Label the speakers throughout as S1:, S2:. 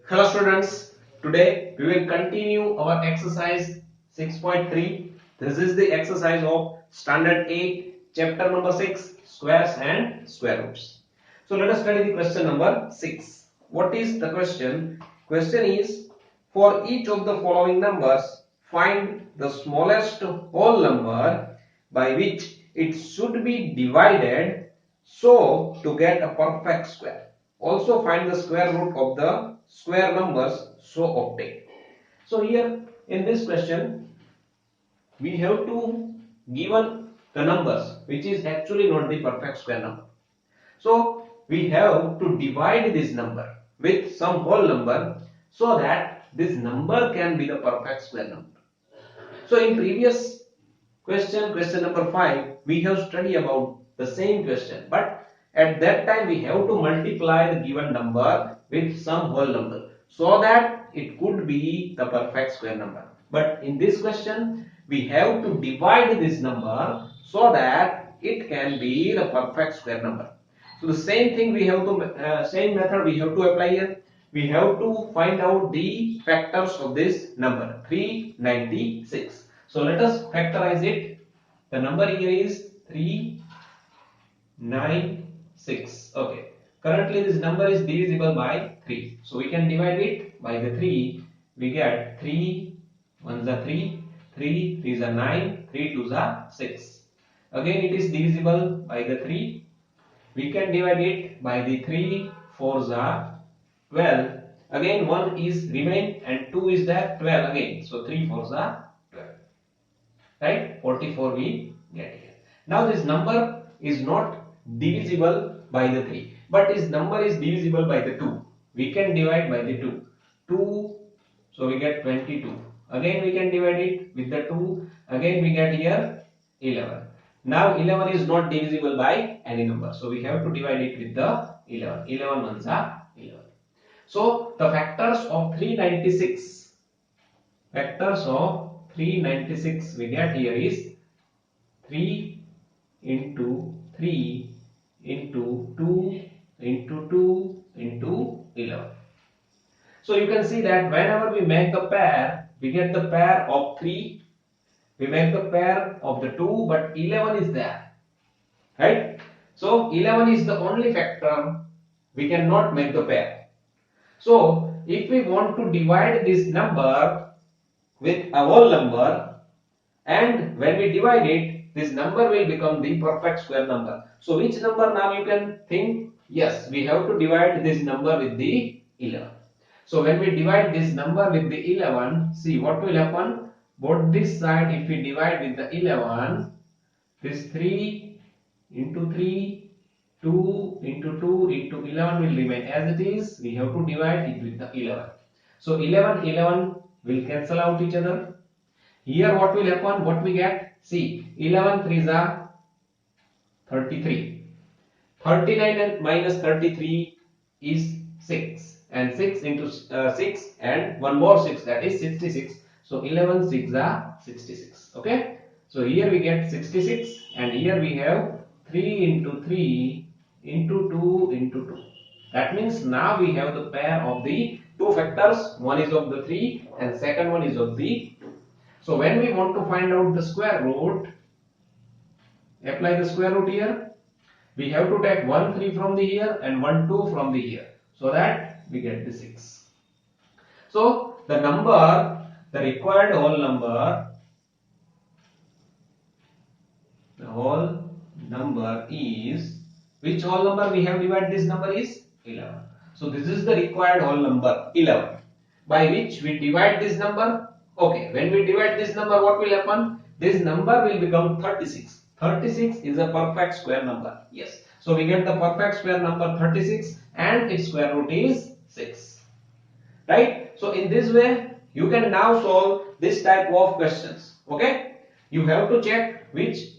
S1: Hello students, today we will continue our exercise 6.3. This is the exercise of standard 8, chapter number 6, squares and square roots. So let us study the question number 6. What is the question? Question is, for each of the following numbers, find the smallest whole number by which it should be divided so to get a perfect square. Also find the square root of the square numbers so obtain. So here in this question we have to given the numbers which is actually not the perfect square number. So we have to divide this number with some whole number so that this number can be the perfect square number. So in previous question number 5, we have studied about the same question, but at that time we have to multiply the given number with some whole number so that it could be the perfect square number. But in this question we have to divide this number so that it can be the perfect square number. So the same thing we have to same method we have to apply here. We have to find out the factors of this number 396. So let us factorize it. The number here is 396. Okay. Currently this number is divisible by 3. So we can divide it by the 3. We get 3 1s are 3, 3 3s are 9, 3 2s are 6. Again it is divisible by the 3. We can divide it by the 3 4s are 12. Again 1 is remain and 2 is there 12 again. So 3 4s are 12. Right? 44 we get here. Now this number is not divisible by the 3, but this number is divisible by the 2. We can divide by the 2. 2, so we get 22. Again we can divide it with the 2. Again we get here 11. Now 11 is not divisible by any number, so we have to divide it with the 11. 11 ones are 11. So the factors of 396, factors of 396 we get here is 3 into 3 into 2 into 2 into 11. So you can see that whenever we make the pair, we get the pair of 3, we make the pair of the 2, but 11 is there, right? So 11 is the only factor we cannot make the pair. So if we want to divide this number with a whole number, and when we divide it, this number will become the perfect square number. So which number now you can think? Yes, we have to divide this number with the 11. So when we divide this number with the 11, see what will happen? Both this side, if we divide with the 11, this 3 into 3, 2 into 2 into 11 will remain as it is. We have to divide it with the 11. So 11 will cancel out each other. Here what will happen? What we get? See, 11 3s are 33. 39 minus 33 is 6. And 6 into 6 and one more 6, that is 66. So 11 6 are 66. Okay. So here we get 66 and here we have 3 into 3 into 2 into 2. That means now we have the pair of the two factors. One is of the 3 and second one is of the 2. So when we want to find out the square root, apply the square root here. We have to take 1 3 from the here and 1 2 from the here, so that we get the 6. So the number, the required whole number, the whole number is, which whole number we have divided this number is 11. So this is the required whole number 11, by which we divide this number. Okay, when we divide this number, what will happen? This number will become 36. 36 is a perfect square number. Yes. So we get the perfect square number 36 and its square root is 6. Right? So in this way, you can now solve this type of questions. Okay? You have to check which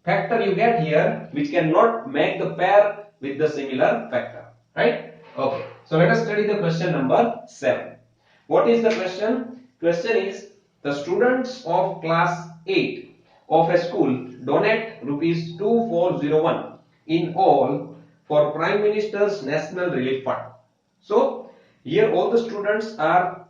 S1: factor you get here which cannot make the pair with the similar factor. Right? Okay. So let us study the question number 7. What is the question? Question is, the students of class 8 of a school donate rupees 2401 in all for Prime Minister's National Relief Fund. So Here all the students are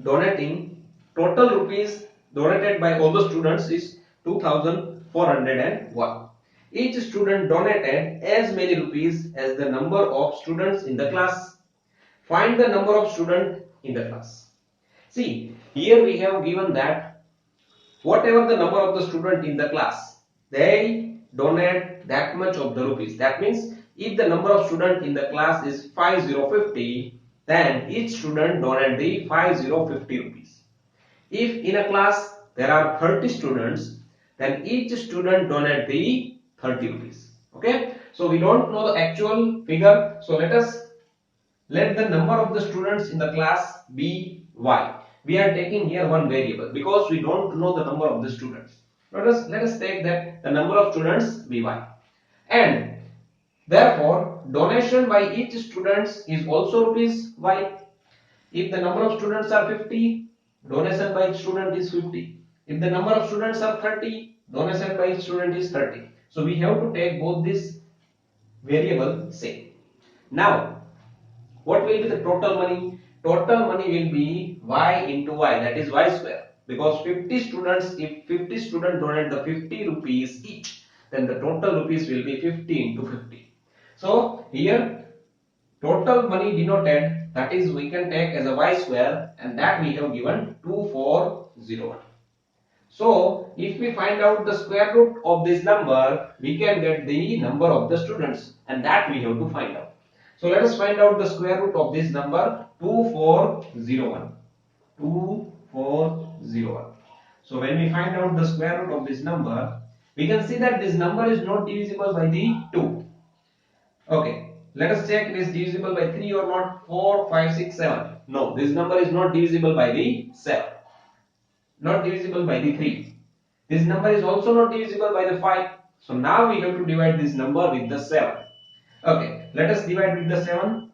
S1: donating. Total rupees donated by all the students is 2401. Each student donated as many rupees as the number of students in the class. Find the number of students in the class. See, here we have given that whatever the number of the student in the class, they donate that much of the rupees. That means if the number of student in the class is 5050, then each student donate the 5050 rupees. If in a class there are 30 students, then each student donate the 30 rupees. Okay, so we don't know the actual figure, so let the number of the students in the class be y. We are taking here one variable because we don't know the number of the students. Let us take that the number of students be y, and therefore donation by each student is also rupees y. If the number of students are 50, donation by each student is 50. If the number of students are 30, donation by each student is 30. So we have to take both this variable same. Now what will be the total money? Total money will be y into y, that is y square. Because 50 students, if 50 students donate the 50 rupees each, then the total rupees will be 50 into 50. So here total money denoted, that is we can take as a y square, and that we have given 2401. So if we find out the square root of this number, we can get the number of the students, and that we have to find out. So let us find out the square root of this number 2401. 2401. So when we find out the square root of this number, we can see that this number is not divisible by the 2. Okay, let us check it is divisible by 3 or not. 4, 5, 6, 7. No, this number is not divisible by the 7. Not divisible by the 3. This number is also not divisible by the 5. So now we have to divide this number with the 7. Okay, let us divide with the 7.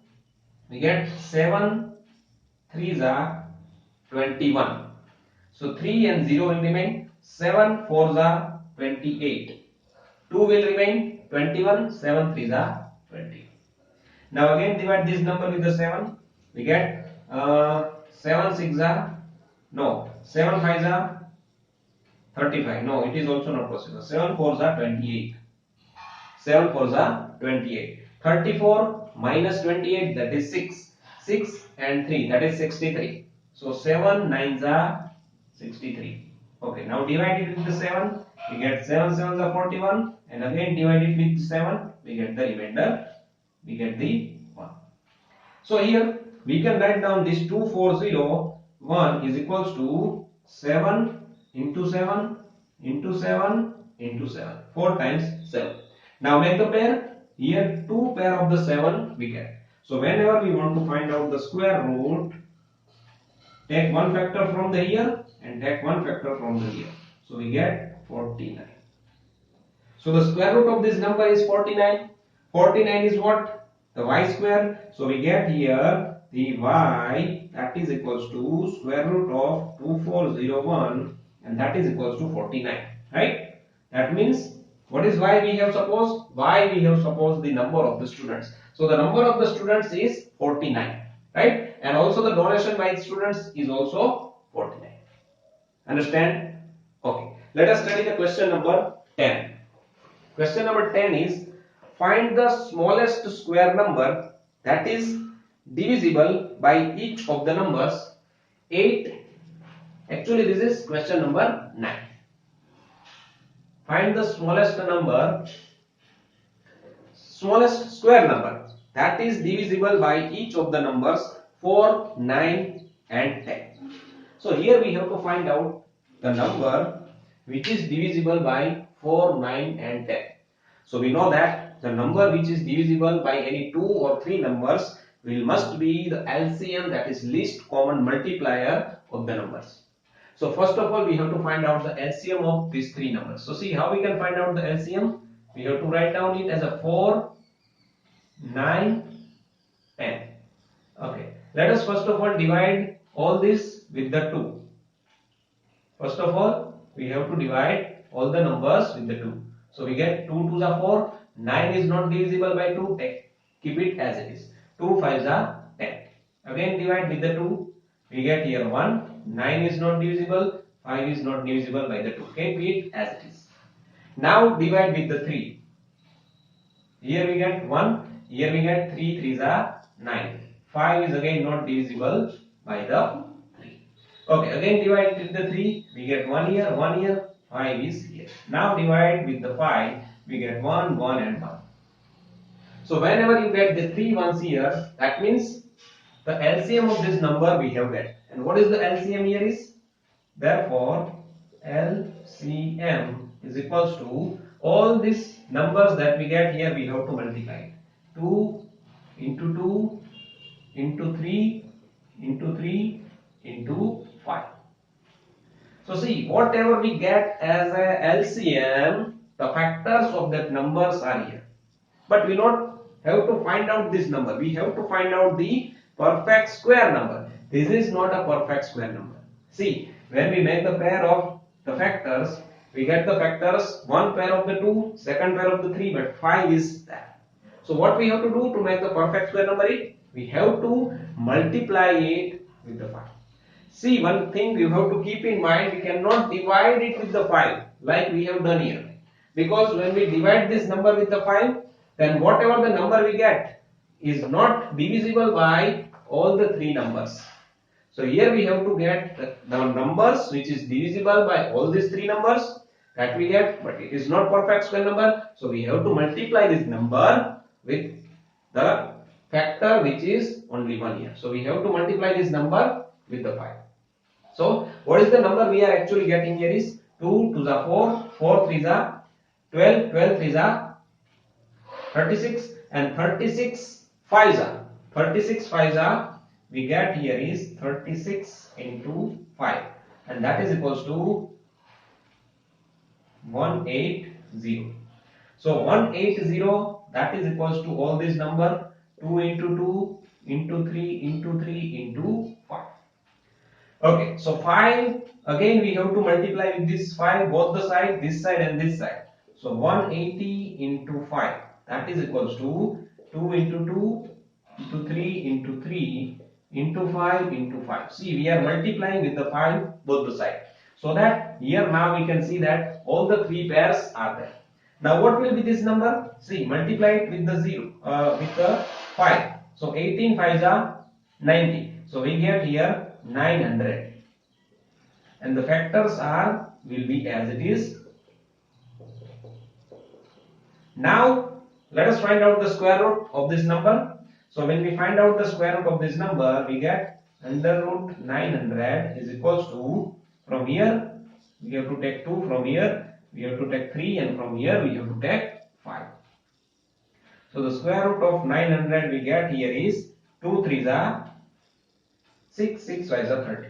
S1: We get 7 3s are 21. So 3 and 0 will remain. 7 4s are 28. 2 will remain. 21. 7 3s are 20. Now again divide this number with the 7. We get 7 6 are, no, 7 5s are 35. No, it is also not possible. 7 4s are 28. 7 4s are 28. 34 minus 28, that is 6. 6 and 3, that is 63. So 7 9s are 63. Okay, now divide it with the 7. We get 7 7s are 41. And again divide it with 7. We get the remainder. We get the 1. So here we can write down this 2401 is equals to 7 into 7 into 7 into 7. 4 times 7. Now make the pair. Here 2 pair of the 7 we get. So whenever we want to find out the square root, take one factor from the here and take one factor from the here. So we get 49. So the square root of this number is 49. 49 is what? The y square. So we get here the y, that is equals to square root of 2401, and that is equals to 49. Right? That means what is y we have supposed? Y we have supposed the number of the students. So the number of the students is 49. Right? And also the donation by students is also 49. Understand? Okay. Let us study the question number 10. Question number 10 is find the smallest square number that is divisible by each of the numbers 8. Actually this is question number 9. Find the smallest square number that is divisible by each of the numbers 4, 9 and 10. So here we have to find out the number which is divisible by 4, 9 and 10. So we know that the number which is divisible by any 2 or 3 numbers must be the LCM, that is least common multiplier of the numbers. So first of all we have to find out the LCM of these 3 numbers. So see how we can find out the LCM. We have to write down it as a 4, 9, 10. Okay. Let us first of all divide all this with the 2. First of all, we have to divide all the numbers with the 2. So we get 2 2s are 4. 9 is not divisible by 2. Keep it as it is. 2 5s are 10. Again divide with the 2. We get here 1. 9 is not divisible. 5 is not divisible by the 2. Keep it as it is. Now divide with the 3. Here we get 1. Here we get 3. 3s are 9. 5 is again not divisible by the 3. Okay, again divide with the 3. We get 1 here, 1 here. 5 is here. Now divide with the 5. We get 1, 1 and 1. So whenever you get the 3 ones here, that means the LCM of this number we have get. And what is the LCM here is? Therefore, LCM is equals to all these numbers that we get here, we have to multiply. 2 into 2 into 3 into 3 into 5. So see, whatever we get as a LCM, the factors of that numbers are here. But we not have to find out this number. We have to find out the perfect square number. This is not a perfect square number. See, when we make the pair of the factors, we get the factors, one pair of the 2, second pair of the 3, but 5 is that. So what we have to do to make the perfect square number is, we have to multiply it with the 5. See, one thing you have to keep in mind, we cannot divide it with the 5 like we have done here. Because when we divide this number with the 5, then whatever the number we get is not divisible by all the 3 numbers. So here we have to get the numbers which is divisible by all these 3 numbers that we get, but it is not perfect square number. So we have to multiply this number with the factor which is only 1 here. So we have to multiply this number with the 5. So what is the number we are actually getting here is 2 2s are 4, 4 3s are 12, 12 3s are 36 and 36 5s are 36 5s are we get here is 36 into 5 and that is equals to 180. So 180 that is equals to all this number 2 into 2 into 3 into 3 into 5. Okay, so 5 again we have to multiply with this 5 both the side, this side and this side. So 180 into 5 that is equals to 2 into 2 into 3 into 3 into 5 into 5. See, we are multiplying with the 5 both the side. So that here now we can see that all the 3 pairs are there. Now what will be this number? See, multiply it with the 0 with the 5. So 18 5s are 90. So we get here 900. And the factors are will be as it is. Now let us find out the square root of this number. So when we find out the square root of this number, we get under root 900 is equals to, from here we have to take 2, from here we have to take 3 and from here we have to take 5. So the square root of 900 we get here is 2 3s are 6, 6 5s are 30.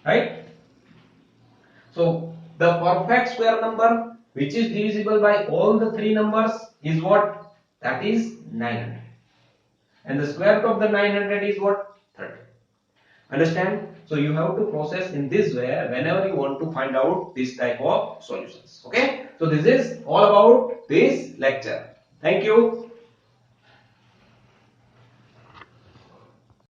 S1: Right? So the perfect square number which is divisible by all the 3 numbers is what? That is 900. And the square root of the 900 is what? 30. Understand? So you have to process in this way whenever you want to find out this type of solutions. Okay? So this is all about this lecture. Thank you.